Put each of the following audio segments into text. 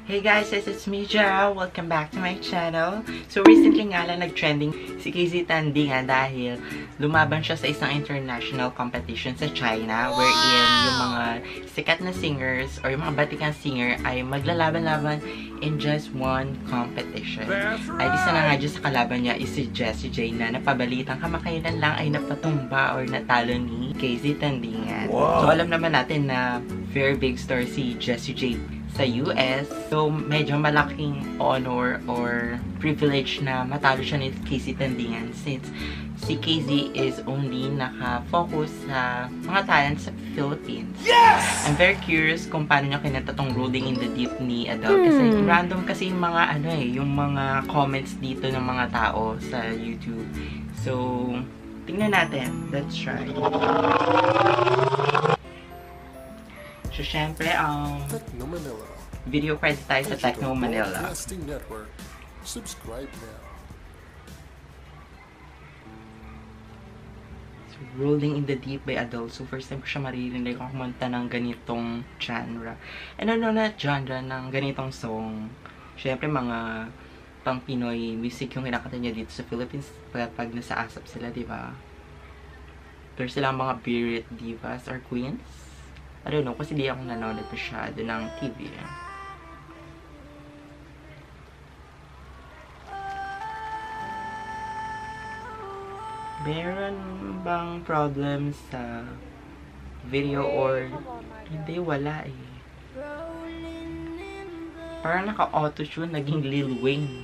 Hey guys, it's me, Jao. Welcome back to my channel. So recently nga lang nag-trending si KZ Tandingan dahil lumaban siya sa isang international competition sa China wherein yung mga sikat na singers or yung mga batikang singer ay maglalaban-laban in just one competition. Ay isa na nga dyan sa kalaban niya is si Jessie J na napabalitang kamakailan lang ay napatumba or natalo ni KZ Tandingan. So alam naman natin na very big star si Jessie J sa US. So, medyo malaking honor or privilege na matalo siya ni KZ Tandingan since si KZ is only naka-focus sa mga talent sa Philippines. Yes! I'm very curious kung paano niya kinanta tong Rolling in the Deep ni Adele. Kasi random kasi yung mga yung mga comments dito ng mga tao sa YouTube. So, tingnan natin. Let's try. So, syempre, video credit tayo sa Techno Manila. Subscribe now. So, Rolling in the Deep by Adele. So, first time ko siya maririnig kung kumanta ng ganitong genre. And ano na genre ng ganitong song. Syempre, mga pang Pinoy music yung kinakanta niya dito sa Philippines pag nasa ASAP sila, diba? Pero silang mga period divas or queens. I don't know, kasi di ako nanonood masyado ng TV. Meron bang problem sa video or hindi? Wala eh. Parang naka-auto-tune, naging Lil Wayne.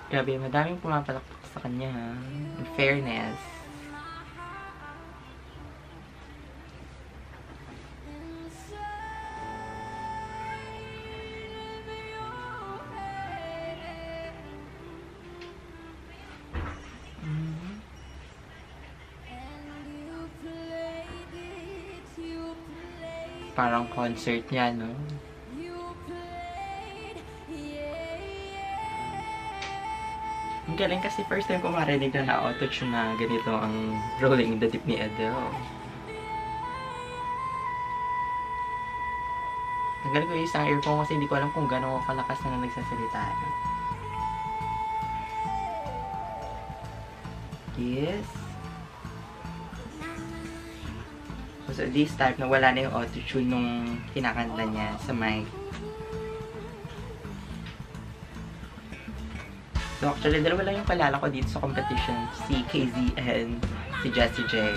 Grabe, madaming pumapalakpak sa kanya, ha? In fairness. Parang concert niya, no? Ang galing kasi first time ko marinig na na-auto-tune na ganito ang Rolling in the Deep ni Adele. Tanggalin ko yung isang earphone kasi hindi ko alam kung gano'n ako kalakas na nagsasalita. Yes. So this time na wala na yung auto-tune nung kinakanta niya sa mic. So actually, dalawa lang yung kalala ko dito sa competition. Si KZ and si Jessie J.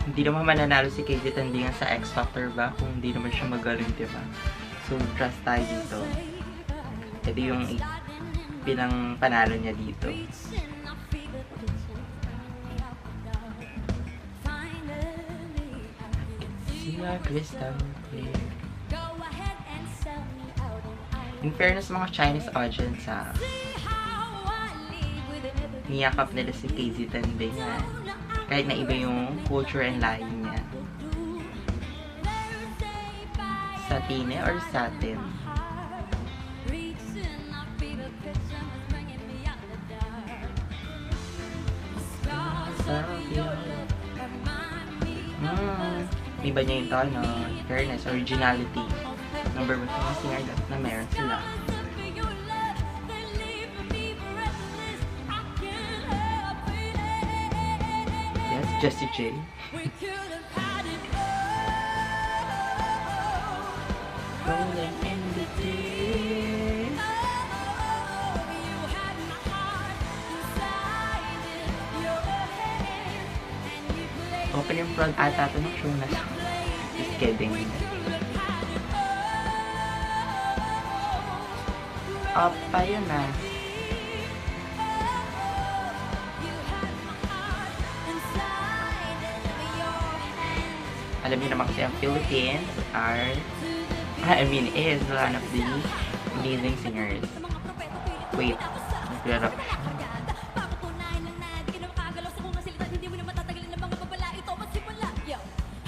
Hindi naman mananalo si KZ Tandingan sa X Factor ba? Kung hindi naman siya magaling, diba? So, trust tayo dito. Ito yung pinang panalo niya dito. Crystal clear. In fairness mga Chinese audience, niyakap nila si KZ Tandingan kahit na iba yung culture and lahi niya. Satine or satin? Iba niya yung tono, fairness, originality. Number 1 mga singer na meron sila. Yes, Jessie J. Rolling in the deep. Open yung front ata ito ng show na. Just kidding. Up pa yun na. Alam niyo naman kasi ang Philippines is one of the amazing singers. Wait, nag-rap siya.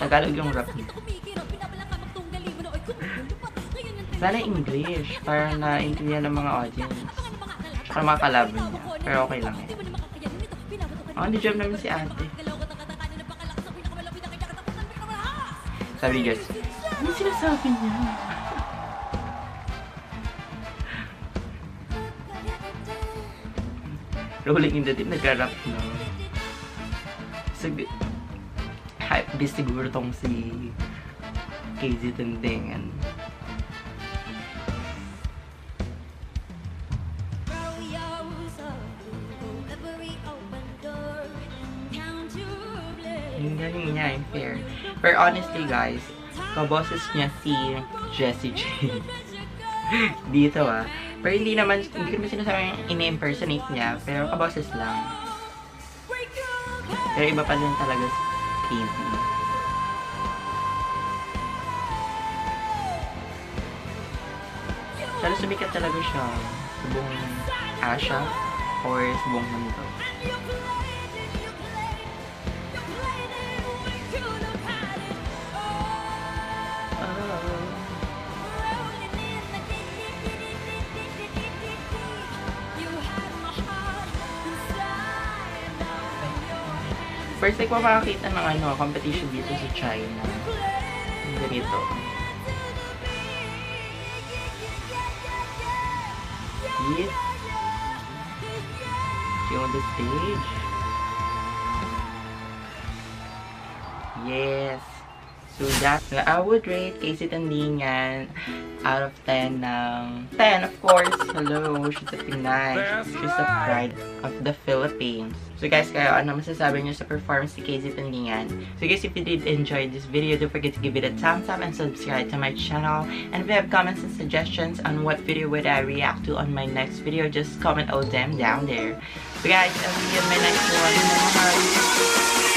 Tagalog yung rap niya. Sana English para na-intindihan ng mga audience. Tsaka mga kalaban niya. Pero okay lang yan. Oh, hindi jump naman si ate. Sabi ni Jess, ano sinasabi niya? Rolling in the deep, nagra-rap na. Hype beast siguro tong si KZ Tandingan. Yung galing niya, yung fair. Pero honestly guys, kaboses niya si Jessie J. Dito Pero hindi ko naman sinasabing ini-impersonate niya, pero kaboses lang. Pero iba pa din talaga si KZ. Pero sumikat talaga siya sa buong Asia or sa buong mundo. First time ko makakita ng competition dito sa China. Ganito. Yes. She on the stage. Yes. So that's I would rate KZ Tandingan out of 10 ng 10 of course. Hello, she's a Pinay. She's the pride of the Philippines. So guys, kayo ano masasabi niyo sa performance ni KZ Tandingan? So guys, if you did enjoy this video, don't forget to give it a thumbs up and subscribe to my channel. And if you have comments and suggestions on what video would I react to on my next video, just comment all them down there. So guys, I'll see you in my next one.